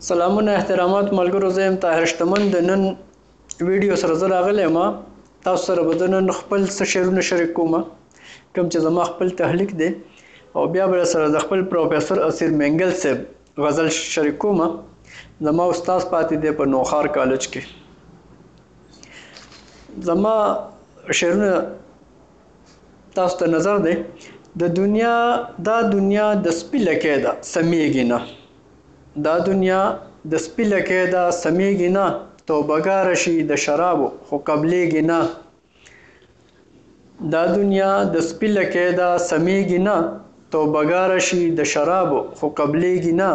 سلامونه احترامات ملګرو، زه یم طاهر شتمن. د نن ویډیو سره زه راغلی یم تاسو سره به زه نن خپل څه شعرونه شریک کوم کوم چې زما خپل تحلیق دی، او بیا به سره د خپل پروفیسر اسیر منګل صاحب غزل شریک کوم. زما استاد پاتې دی په نوخار کالج کې. زما شعرونه تاسو ته نظر دی. دا دنیا د سپي لکۍ ده سمیږي نه، دا دنیا د سپي لکۍ ده سمیږي نه، توبهګاره شي د شرابو خو قبلیږي نه. دا دنیا د سپي لکۍ ده سمیږي نه، توبهګاره شي د شرابو خو قبلیږي نه.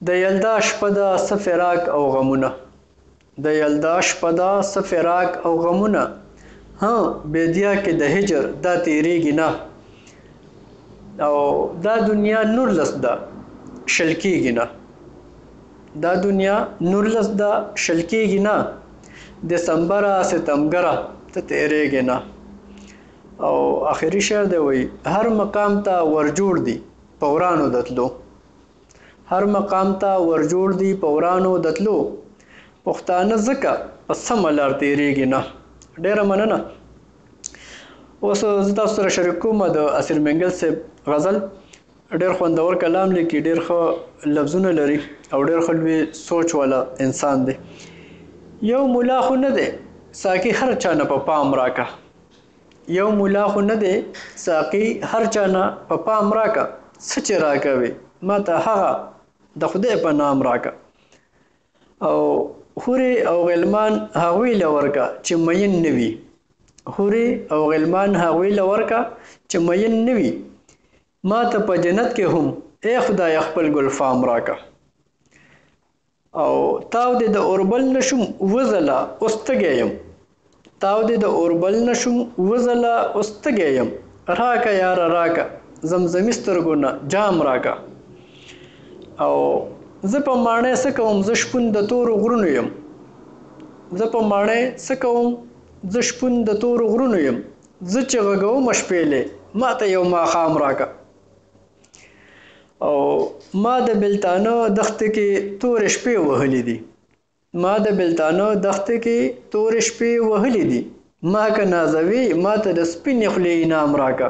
د یلدا شپه ده څه فراق او غمونه، د یلدا شپه ده څه فراق او غمونه، ها بیدیا کې د هجر دا تیریږي نه. او دا دنیا نورلس ده شل کېږي نه، دا دنیا نورلس ده شل کېږي نه، دسمبره ستمګره ته تیریږي نه. او آخري شعر دی وایي هر مقام ته ورجوړ دي په ورانو د تلو، هر مقام ته ورجوړ دي په ورانو د تلو، پښتانه ځکه په سمه لار تیریږي نه. ډېره مننه. اوس زه تاسو سره شریک کوم د اسیر منګل صاحب غزل. ډېر خوندور کلام لیکي، ډېر ښه لفظونه لري او ډېر ښه لوی سوچ والا انسان دی. یو مولا خو نه دی ساقي هر چا نه په پام راکه، یو مولا خو نه دی ساقي هر چا نه په پام راکه، څه چې راکوي ما ته هغه د خدای په نام راکه. او حورې او غلمان هغوی له ورکه چې مین نه وي، حورې او غلمان هغوی له ورکه چې مین نه وي، ما ته په جنت کې هم ای خدای خپل ګلفام راکه. او تاو دې د اوربل نشم وزله اوس تږی یم، تاو دې د اوربل نشم وزله اوس تږی یم، راکه یاره راکه زمزمي سترګو نه جام راکه. او زه په ماڼۍ څه کوم زه شپون د تورو غرونو یم، زه په ماڼۍ څه کوم زه شپون د تورو غرونو یم، زه چې غږوم شپېلې ما ته یو ماښام راکه. او ما د بلتانه دښته کې تورې شپې وهلې دي، ما د بلتانه دښته کې تورې شپې وهلې دي، ما که نازوي ما ته د سپینې خولې انعام راکه.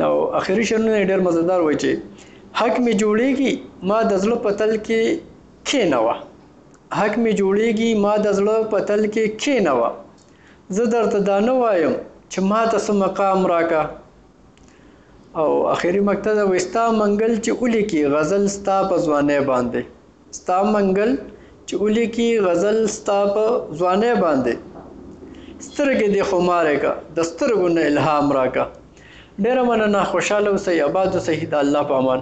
او آخري شعرونه یې ډېر مزیدار وایي چې حق مې جوړېږي ما د زړه په تل کې کښېنوه، حق مې جوړېږي ما د زړه په تل کې کښېنوه، زه درته دا نه وایم چې ما ته څه مقام راکه. او آخري مقطع ده وایي ستا منګل چې ولیکي غزل ستا په ځوانۍ باندې، ستا منګل چې ولیکي غزل ستا په ځوانۍ باندې، سترګې دې خمارې که د سترګو نه الهام راکه. ډېره مننه. خوشحاله اوسئ، اباد اوسئ. د الله په امان.